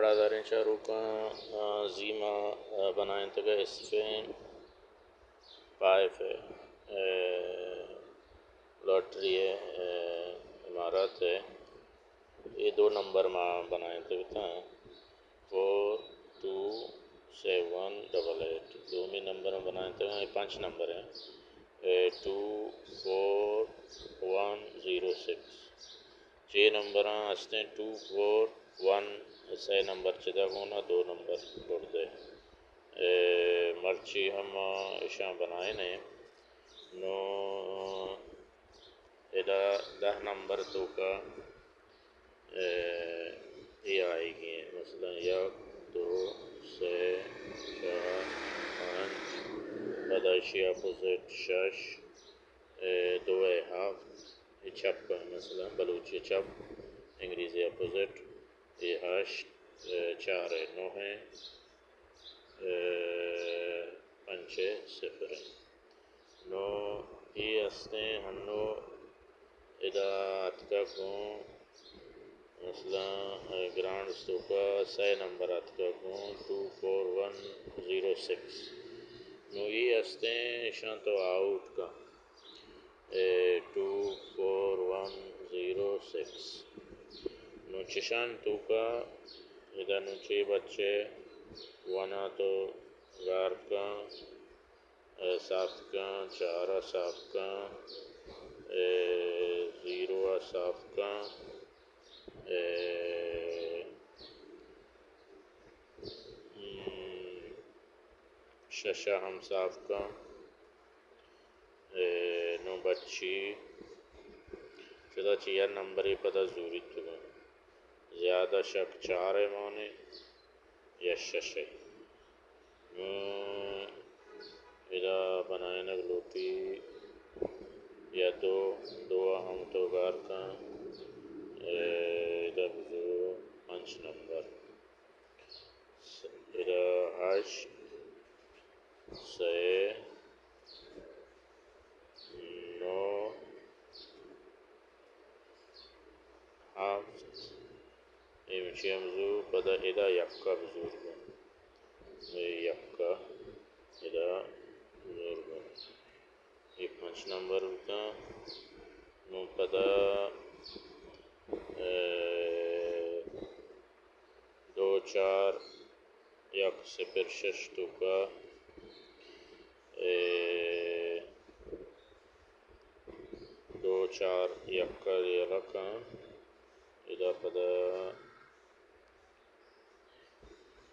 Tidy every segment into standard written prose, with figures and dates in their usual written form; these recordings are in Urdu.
برادرین شاروخ زیما بنائیں تگا اسپین 5 ہے لاٹری ہے امارات ہے یہ 2 نمبر میں بنائیں تگا 4278 دومی نمبر میں بنائیں تگا یہ 5 نمبر ہیں 24106 6 نمبر ہستے ہیں 241 6 نمبر چدا ہونا 2 نمبر بڑھ دے مرچی ہم اشاں بنائے نے نو ادا 10 نمبر تو کا یہ آئے گی مثلا 1 2 3 4 5 بدائشی اپوزٹ 6 2 ہاف یہ چپ کا مثلا بلوچی چپ انگریزی اپوزٹ یہ 8 4 9 ہے 5 0 نو یہ ہستے ہنو ادا اتکا کو مثلا گرانڈ استوکا 6 نمبر اتکا کو 24106 نو یہ ہستے شان تو آؤٹ کا 24106 نو چشان تو کا ادا نو چھ بچے وانا تو غار کا صاف کا 4 صاف کا 0 صاف کا 6 ہم صاف کا نو بچی شدہ 4 نمبر ہی پتہ زوری تو زیادہ شک 4 ہے مانے یا 6 ہے ادا بنائے نگلوٹی یا 2 ہم تو گار کا ادا بزو 5 نمبر ادا 8 6 9 7 ایمچی ہمزو پدا ادا یکا بزرگ یکا ادا بزرگ یہ 5 نمبر ہوتا نو پدا 2 4 1 0 6 تو کا 2 4 1 کا یہ کا ادا پدا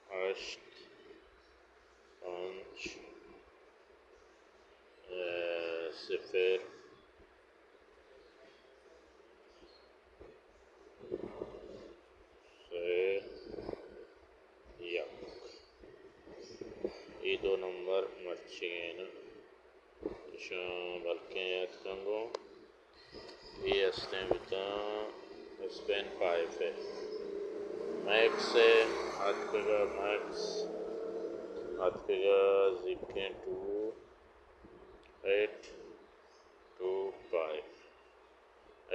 8 5 0 یہ 2 نمبر مرچی ہیں شاں بلکہ یاد کنگو یہ ہستے بتا اسپین 5 ہے میکس ہے ہاتھ کگا میکس ہاتھ کگا زبکیں 2 8 2 5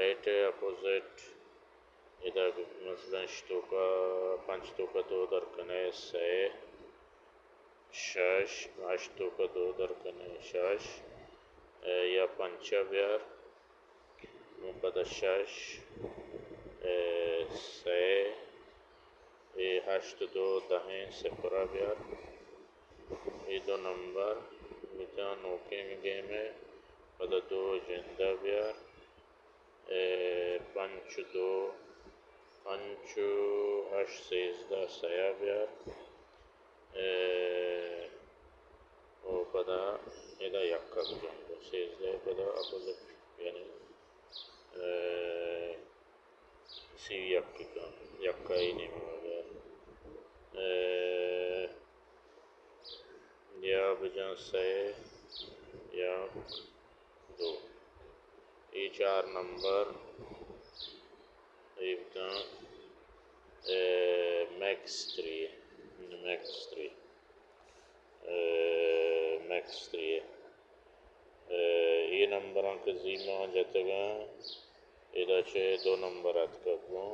8 اپوزٹ ادا مثلا شتو کا 5 تو کا 2 درکنے 6 8 تو کا 2 درکنے 6 یا 5 بیار نو پدا 6 8 2 10 0 بیار یہ 2 نمبر بتا نوکے میں گئے میں پدا 2 جندہ بیار 5 2 5 8 16 سیا بیار او پدا ادا یکا بجانگو 16 پدا اپوزٹ یعنی سی یکی کا یکا ہی نہیں ہوگا یا بجان 6 یا 2 یہ 4 نمبر یہ بتا میکس 3 ہے یہ نمبران کا زیمہ جاتا گا ادا چھے 2 نمبرات کا گو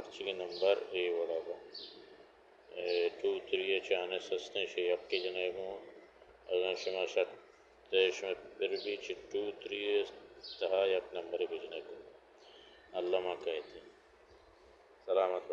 Archie number A whatever. 2-3 çane sasne şey yapke jane mu agan şuma şat şuma bir 2-3 daha yak number bejne ko Allah ma kahte salamat.